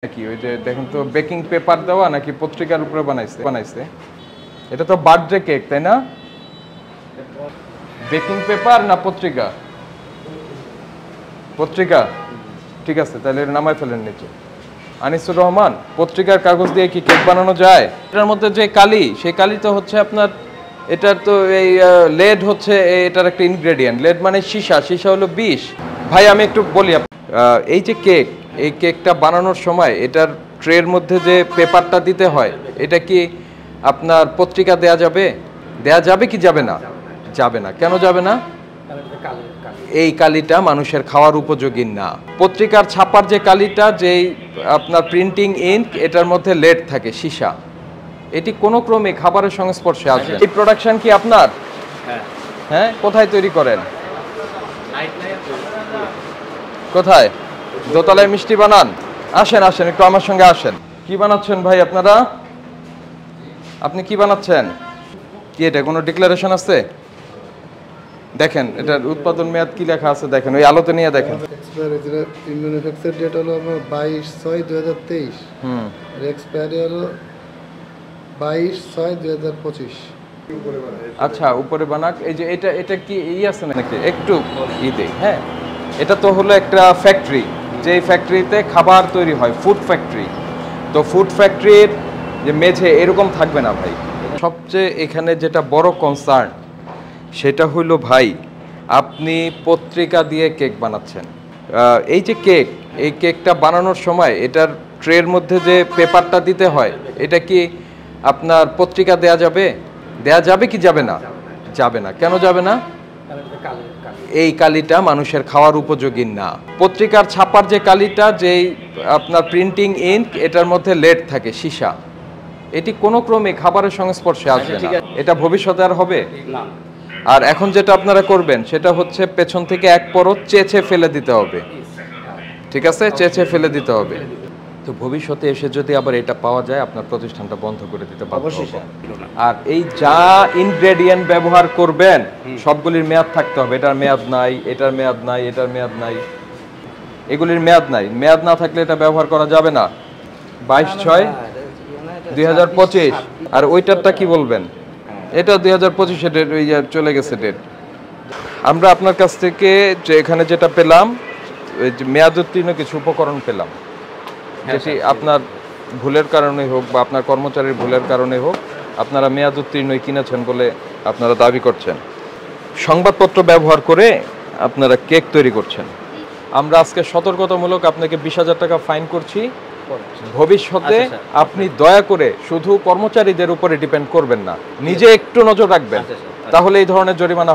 নাকি ওই যে দেখেন তো বেকিং পেপার দেওয়া নাকি পত্রিকার উপরে বানাইছে এটা তো বার্থডে কেক তাই না? বেকিং পেপার না পত্রিকা? পত্রিকা, ঠিক আছে তাহলে এর নামায় ফেলেন নিচে। আনিসুর রহমান, পত্রিকার কাগজ দিয়ে কি কেক বানানো যায়? এটার মধ্যে যে কালি, সেই কালি তো হচ্ছে আপনার এটার তো এই লেড হচ্ছে এটার একটা ইনগ্রেডিয়েন্ট। লেড মানে সীসা, সীসা হলো বিষ। ভাই আমি একটু বলি, এই যে কেক, এই কেকটা বানানোর সময় এটার ট্রের মধ্যে যে পেপারটা দিতে হয়, এটা কি আপনার পত্রিকা দেয়া যাবে? দেয়া যাবে কি যাবে না? যাবে না। কেন যাবে না? এই কালিটা মানুষের খাওয়ার উপযোগী না। পত্রিকার ছাপার যে কালিটা, যেই আপনার প্রিন্টিং ইঙ্ক, এটার মধ্যে লেড থাকে, সীসা, এটি কোনো ক্রমে খাবারের সংস্পর্শে আসবে। এই প্রোডাকশন কি আপনার? হ্যাঁ, কোথায় তৈরি করেন? কোথায়? দোতলায় মিষ্টি বানান? আসেন আসেন, একটু আমার সঙ্গে আসেন। কি বানাচ্ছেন ভাই আপনারা? আপনি কি বানাচ্ছেন? কি এটা কোনো ডিক্লারেশন আছে? দেখেন এটার উৎপাদন মেয়াদ কি লেখা আছে, দেখেন ওই আলোতে নিয়ে দেখেন। ম্যানুফ্যাকচার ডেট হলো আমার 22/6/2023। আর এক্সপায়ারি হলো 22/6/2025। আচ্ছা, উপরে বানাক। এই যে এটা কি আছে নাকি একটু দেই। হ্যাঁ, এটা তো হলো একটা ফ্যাক্টরি, যেই ফ্যাক্টরিতে খাবার তৈরি হয়, ফুড ফ্যাক্টরি। তো ফুড ফ্যাক্টরির যে মেঝে এরকম থাকবে না ভাই। সবচেয়ে এখানে যেটা বড় কনসার্ন, সেটা হইলো ভাই, আপনি পত্রিকা দিয়ে কেক বানাচ্ছেন। এই যে কেক, এই কেকটা বানানোর সময় এটার ট্রের মধ্যে যে পেপারটা দিতে হয়, এটা কি আপনার পত্রিকা দেয়া যাবে? দেয়া যাবে কি যাবে না? যাবে না। কেন যাবে না? এই কালিটা মানুষের খাওয়ার উপযোগী না। পত্রিকার ছাপার যে কালিটা, যেই আপনার প্রিন্টিং ইঙ্ক, এটার মধ্যে লেড থাকে, সীসা, এটি কোনো ক্রমে খাবারের সংস্পর্শে আসবে না। এটা ভবিষ্যতে আর হবে না। আর এখন যেটা আপনারা করবেন সেটা হচ্ছে পেছন থেকে এক পরত চেঁচে ফেলে দিতে হবে। ঠিক আছে, চেঁচে ফেলে দিতে হবে। তো ভবিষ্যতে এসে যদি আবার এটা পাওয়া যায়, আপনার প্রতিষ্ঠানটা বন্ধ করে দিতে বাধ্য হব। আর এই যা ইনগ্রেডিয়েন্ট ব্যবহার করবেন সবগুলির মেয়াদ থাকতে হবে। এটার মেয়াদ নাই, এটার মেয়াদ নাই, এটার মেয়াদ নাই, এগুলির মেয়াদ নাই। মেয়াদ না থাকলে এটা ব্যবহার করা যাবে না। 22/6/2025। আর ওইটারটা কি বলবেন? এটা 2025 ডেট, ওই চলে গেছে ডেট। আমরা আপনার কাছ থেকে যে এখানে যেটা পেলাম, মেয়াদ উত্তীর্ণ কিছু উপকরণ পেলাম, যেটি আপনার ভুলের কারণে হোক বা আপনার কর্মচারীর ভুলের কারণে হোক, আপনারা মেয়াদ উত্তীর্ণ কিনেছেন বলে আপনারা দাবি করছেন। সংবাদপত্র ব্যবহার করে আপনারা কেক তৈরি করছেন। আমরা আজকে সতর্কতামূলক আপনাকে 20,000 টাকা ফাইন করছি। ভবিষ্যতে আপনি দয়া করে শুধু কর্মচারীদের উপরে ডিপেন্ড করবেন না, নিজে একটু নজর রাখবেন, তাহলে এই ধরনের জরিমানা